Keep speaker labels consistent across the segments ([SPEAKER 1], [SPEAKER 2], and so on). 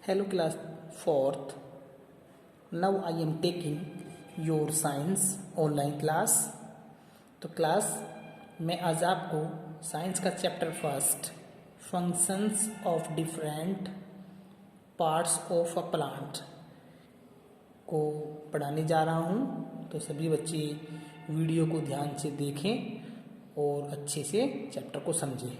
[SPEAKER 1] Hello class 4th. Now I am taking your science online class. तो class मैं आज आपको साइंस का chapter first functions of different parts of a plant को पढ़ाने जा रहा हूँ। तो सभी बच्चे वीडियो को ध्यान से देखें और अच्छे से चैप्टर को समझें।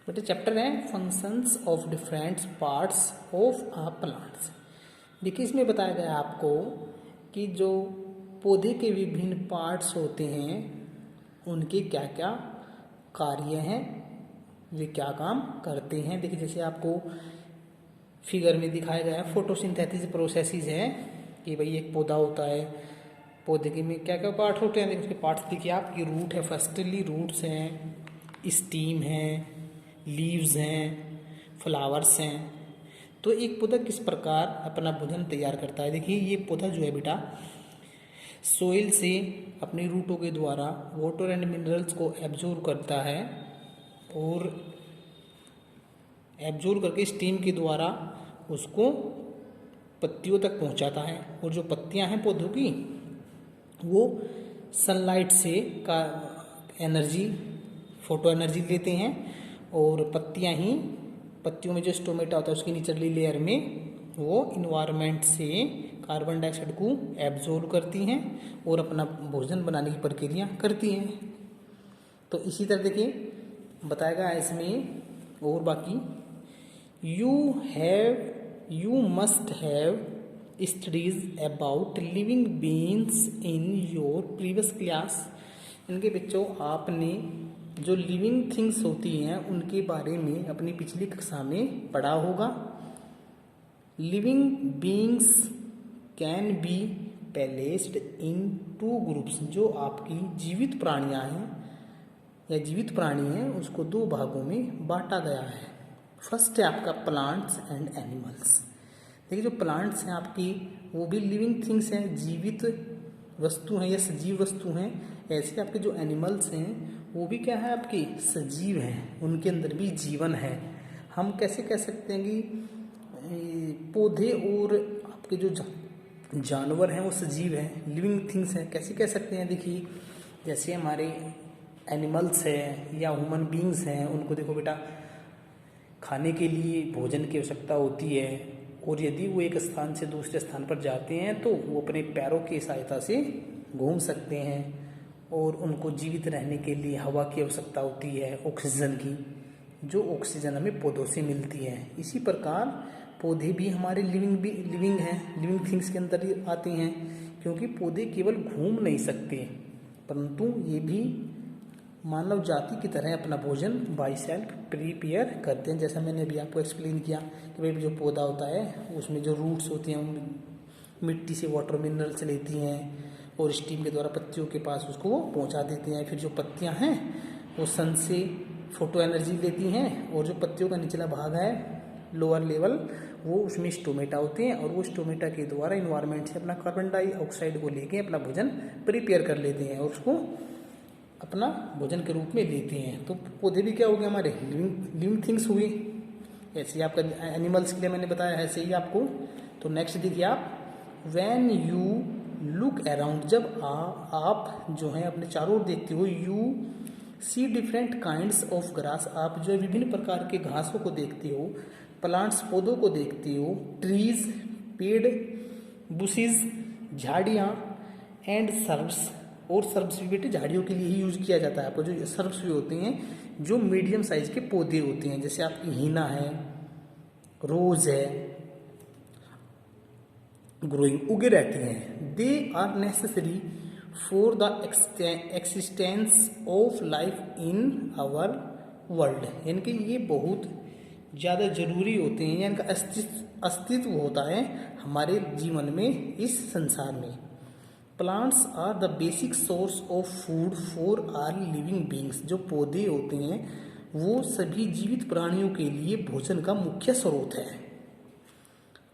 [SPEAKER 1] बेटे चैप्टर है functions of different parts of a plants. देखिए इसमें बताया गया आपको कि जो पौधे के विभिन्न पार्ट्स होते हैं उनके क्या क्या कार्य हैं, वे क्या काम करते हैं। देखिए जैसे आपको फिगर में दिखाया गया है फोटोसिंथेसिस प्रोसेसेस है कि भाई एक पौधा होता है, पौधे के में क्या क्या पार्ट होते हैं। देखिए उसके पार्ट्स देखिए आपकी रूट है, फर्स्टली रूट्स हैं, स्टीम है, लीव्स हैं, फ्लावर्स हैं। तो एक पौधा किस प्रकार अपना भोजन तैयार करता है। देखिए ये पौधा जो है बेटा सोइल से अपनी रूटों के द्वारा वाटर एंड मिनरल्स को एब्जॉर्ब करता है और एब्जॉर्ब करके स्टीम के द्वारा उसको पत्तियों तक पहुंचाता है। और जो पत्तियां हैं पौधों की वो सनलाइट से का एनर्जी फोटो एनर्जी लेते हैं और पत्तियों में जो स्टोमेटा होता है उसकी निचली लेयर में वो इन्वायरमेंट से कार्बन डाइऑक्साइड को एब्जॉर्ब करती हैं और अपना भोजन बनाने की प्रक्रिया करती हैं। तो इसी तरह देखिए बताया गया है इसमें और बाकी you must have studies about living beings in your previous class. इनके बच्चों आपने जो लिविंग थिंग्स होती हैं उनके बारे में अपनी पिछली कक्षा में पढ़ा होगा। Living beings can be placed in two groups. जो आपकी जीवित प्राणियां हैं या जीवित प्राणी हैं उसको दो भागों में बांटा गया है। फर्स्ट है आपका प्लांट्स एंड एनिमल्स। देखिए जो प्लांट्स हैं आपकी वो भी लिविंग थिंग्स हैं, जीवित वस्तु हैं या सजीव वस्तु हैं। ऐसे आपके जो एनिमल्स हैं वो भी क्या है आपके सजीव हैं, उनके अंदर भी जीवन है। हम कैसे कह सकते हैं कि पौधे और आपके जो जानवर हैं वो सजीव हैं, लिविंग थिंग्स हैं। कैसे कह सकते हैं, देखिए जैसे हमारे एनिमल्स हैं या ह्यूमन बींग्स हैं, उनको देखो बेटा खाने के लिए भोजन की आवश्यकता होती है और यदि वो एक स्थान से दूसरे स्थान पर जाते हैं तो वो अपने पैरों की सहायता से घूम सकते हैं और उनको जीवित रहने के लिए हवा की आवश्यकता होती है, ऑक्सीजन की, जो ऑक्सीजन हमें पौधों से मिलती है। इसी प्रकार पौधे भी हमारे लिविंग हैं, लिविंग थिंग्स के अंदर आते हैं क्योंकि पौधे केवल घूम नहीं सकते परंतु ये भी मानव जाति की तरह अपना भोजन बाई सेल्फ प्रिपेयर करते हैं। जैसा मैंने अभी आपको एक्सप्लेन किया कि भाई जो पौधा होता है उसमें जो रूट्स होती हैं मिट्टी से वाटर मिनरल्स लेती हैं और स्टीम के द्वारा पत्तियों के पास उसको वो पहुँचा देते हैं। फिर जो पत्तियां हैं वो सन से फोटो एनर्जी लेती हैं और जो पत्तियों का निचला भाग है लोअर लेवल वो उसमें स्टोमेटा होते हैं और वो स्टोमेटा के द्वारा इन्वायरमेंट से अपना कार्बन डाइऑक्साइड को लेके अपना भोजन प्रिपेयर कर लेते हैं और उसको अपना भोजन के रूप में लेते हैं। तो पौधे भी क्या हो गए हमारे लिविंग थिंग्स हुए। ऐसे आपका एनिमल्स के लिए मैंने बताया है, ऐसे ही आपको। तो नेक्स्ट देखिए आप व्हेन यू लुक अराउंड, जब आप जो है अपने चारों ओर देखते हो, you see different kinds of grass, आप जो विभिन्न प्रकार के घासों को देखते हो, प्लांट्स पौधों को देखते हो, ट्रीज पेड़, बुशेस झाड़ियाँ, एंड सर्ब्स, और सर्ब्स भी बेटे झाड़ियों के लिए ही यूज किया जाता है। आपको जो सर्ब्स भी होते हैं जो मीडियम साइज के पौधे होते हैं, जैसे आपकी हीना है, रोज है, ग्रोइंग उगे रहती हैं। They are necessary for the existence of life in our world. यानी कि ये बहुत ज़्यादा जरूरी होते हैं, इनका अस्तित्व होता है हमारे जीवन में, इस संसार में। Plants are the basic source of food for our living beings. जो पौधे होते हैं वो सभी जीवित प्राणियों के लिए भोजन का मुख्य स्रोत है।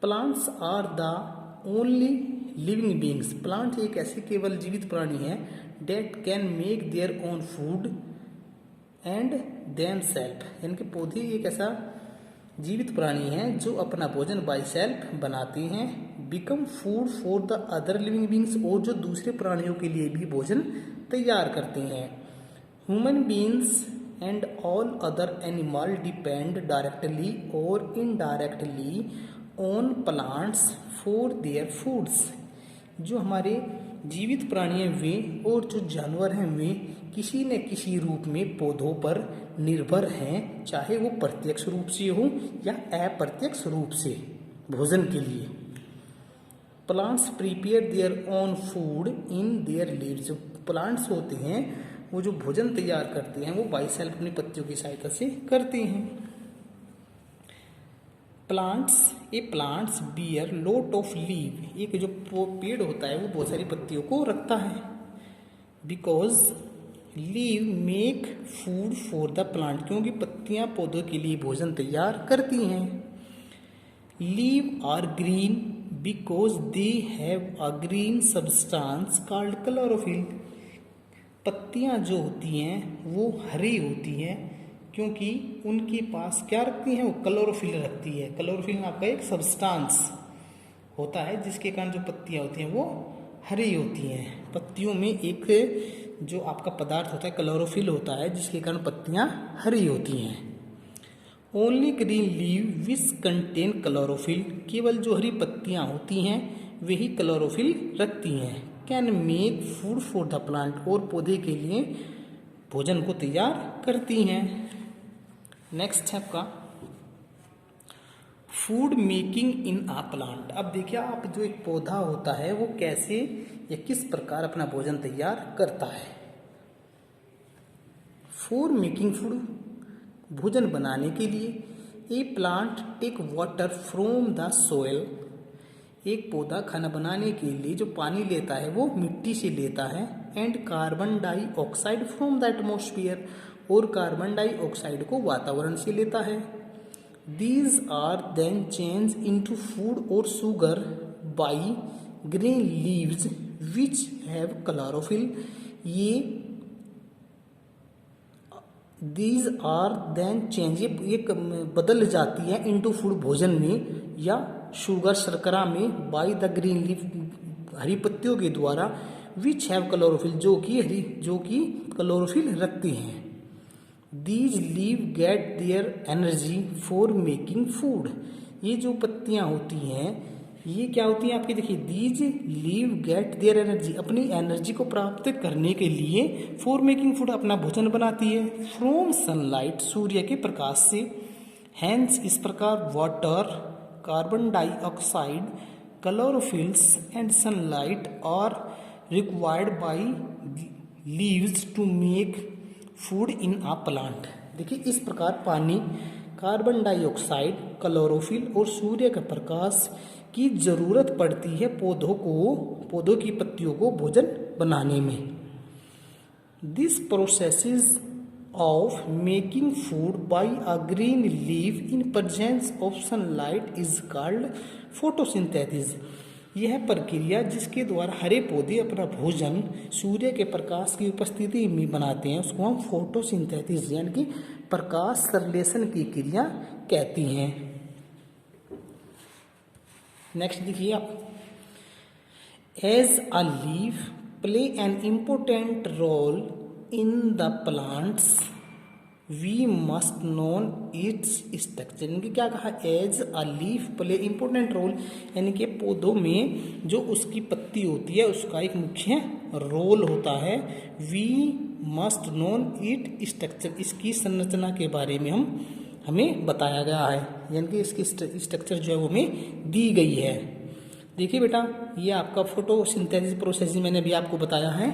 [SPEAKER 1] Plants are the only living beings. Plant एक ऐसे केवल जीवित प्राणी हैं that can make their own food and them self. यानी कि पौधे एक ऐसा जीवित प्राणी हैं जो अपना भोजन बाय सेल्फ बनाते हैं, become food for the other living beings, और जो दूसरे प्राणियों के लिए भी भोजन तैयार करते हैं। Human beings and all other animal depend directly और indirectly on plants for their foods. जो हमारे जीवित प्राणी हैं वे और जो जानवर हैं वे किसी न किसी रूप में पौधों पर निर्भर हैं, चाहे वो प्रत्यक्ष रूप से हो या अप्रत्यक्ष रूप से भोजन के लिए। Plants prepare their own food in their leaves. जो प्लांट्स होते हैं वो जो भोजन तैयार करते हैं वो बाय सेल्फ अपनी पत्तियों की सहायता से करते हैं। Plants bear lot of leave. एक जो पेड़ होता है वो बहुत सारी पत्तियों को रखता है। Because leave make food for the plant, क्योंकि पत्तियां पौधों के लिए भोजन तैयार करती हैं। Leave are green because they have a green substance called chlorophyll. पत्तियां जो होती हैं वो हरी होती हैं क्योंकि उनके पास क्या रखती हैं, वो क्लोरोफिल रखती है। क्लोरोफिल आपका एक सब्सटेंस होता है जिसके कारण जो पत्तियां होती हैं वो हरी होती हैं। पत्तियों में एक जो आपका पदार्थ होता है क्लोरोफिल होता है जिसके कारण पत्तियां हरी होती हैं। Only green leave which contain chlorophyll, केवल जो हरी पत्तियां होती हैं वही क्लोरोफिल रखती हैं। Can make food for the plant, और पौधे के लिए भोजन को तैयार करती हैं। नेक्स्ट है आपका food making in a plant. अब देखिए आप जो एक पौधा होता है वो कैसे या किस प्रकार अपना भोजन तैयार करता है। फॉर मेकिंग फूड, भोजन बनाने के लिए, a plant take water from the soil. एक पौधा खाना बनाने के लिए जो पानी लेता है वो मिट्टी से लेता है। And carbon dioxide from the atmosphere, और कार्बन डाइऑक्साइड को वातावरण से लेता है। These are then changed into food or sugar by green leaves which have chlorophyll. These are then changed, ये बदल जाती है into food, भोजन में या शुगर शर्करा में, by the green leaf, हरी पत्तियों के द्वारा, which have chlorophyll, जो कि क्लोरोफिल रखती हैं। These leaf get their energy for making food. ये जो पत्तियां होती हैं ये क्या होती हैं आपकी, देखिए these leaf get their energy, अपनी एनर्जी को प्राप्त करने के लिए for making food, अपना भोजन बनाती है। From sunlight, सूर्य के प्रकाश से। Hence, इस प्रकार water, carbon dioxide, chlorophylls and sunlight are required by leaves to make food in a plant. देखिए इस प्रकार पानी, कार्बन डाइऑक्साइड, क्लोरोफिल और सूर्य का प्रकाश की जरूरत पड़ती है पौधों की पत्तियों को भोजन बनाने में। This process of making food by a green leaf in presence of sunlight is called photosynthesis. यह प्रक्रिया जिसके द्वारा हरे पौधे अपना भोजन सूर्य के प्रकाश की उपस्थिति में बनाते हैं उसको हम फोटोसिंथेसिस यानी कि प्रकाश संश्लेषण की क्रिया कहती हैं। नेक्स्ट देखिए आप, as a leaf play an important role in the plants we must known its structure. यानी कि क्या कहा, as a leaf play important role, यानी कि पौधों में जो उसकी पत्ती होती है उसका एक मुख्य रोल होता है। We must known it structure, इसकी संरचना के बारे में हमें बताया गया है, यानी कि इसकी स्ट्रक्चर जो है वो हमें दी गई है। देखिए बेटा ये आपका फोटोसिंथेसिस प्रोसेस मैंने अभी आपको बताया है।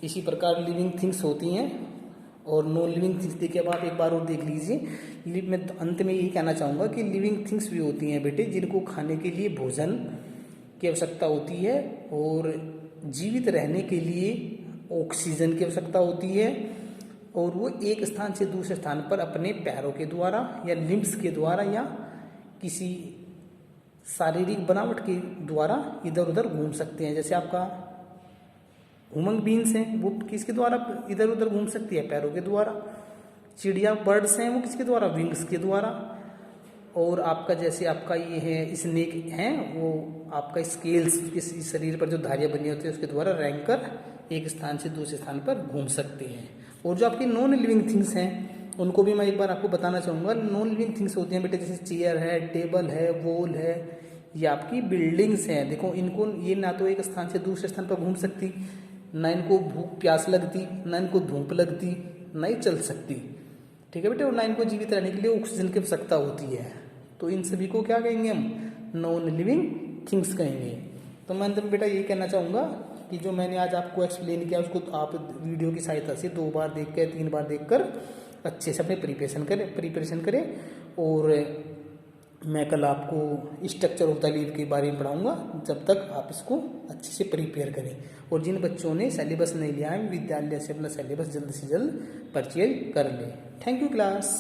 [SPEAKER 1] इसी प्रकार लिविंग थिंग्स होती हैं और नॉन लिविंग थिंग्स। देखिए अब आप एक बार और देख लीजिए। मैं अंत में यही कहना चाहूँगा कि लिविंग थिंग्स भी होती हैं बेटे जिनको खाने के लिए भोजन की आवश्यकता होती है और जीवित रहने के लिए ऑक्सीजन की आवश्यकता होती है, और वो एक स्थान से दूसरे स्थान पर अपने पैरों के द्वारा या लिम्स के द्वारा या किसी शारीरिक बनावट के द्वारा इधर उधर घूम सकते हैं। जैसे आपका ह्यूमन बींग्स हैं वो किसके द्वारा इधर उधर घूम सकती है, पैरों के द्वारा। चिड़िया बर्ड्स हैं वो किसके द्वारा, विंग्स के द्वारा। और आपका जैसे आपका ये है स्नेक है, वो आपका स्केल्स इस शरीर पर जो धारियाँ बनी होती है उसके द्वारा रैंक कर एक स्थान से दूसरे स्थान पर घूम सकते हैं। और जो आपकी नॉन लिविंग थिंग्स हैं उनको भी मैं एक बार आपको बताना चाहूँगा। नॉन लिविंग थिंग्स होती हैं बेटे, जैसे चेयर है, टेबल है, वॉल है, ये आपकी बिल्डिंग्स हैं। देखो इनको, ये ना तो एक स्थान से दूसरे स्थान पर घूम सकती, ना इनको भूख प्यास लगती, ना इनको धूप लगती, ना ही चल सकती, ठीक है बेटे, और ना इनको जीवित रहने के लिए ऑक्सीजन की आवश्यकता होती है। तो इन सभी को क्या कहेंगे हम? नॉन लिविंग थिंग्स कहेंगे। तो मैं अंत में बेटा यही कहना चाहूँगा कि जो मैंने आज आपको एक्सप्लेन किया उसको आप वीडियो की सहायता से 2 बार देख कर 3 बार देख कर अच्छे से अपने प्रिपरेशन करें। और मैं कल आपको स्ट्रक्चर ऑफ द लीव के बारे में पढ़ाऊँगा, जब तक आप इसको अच्छे से प्रिपेयर करें। और जिन बच्चों ने सिलेबस नहीं लिया है, विद्यालय से अपना सिलेबस जल्द से जल्द परचेज कर लें। Thank you class.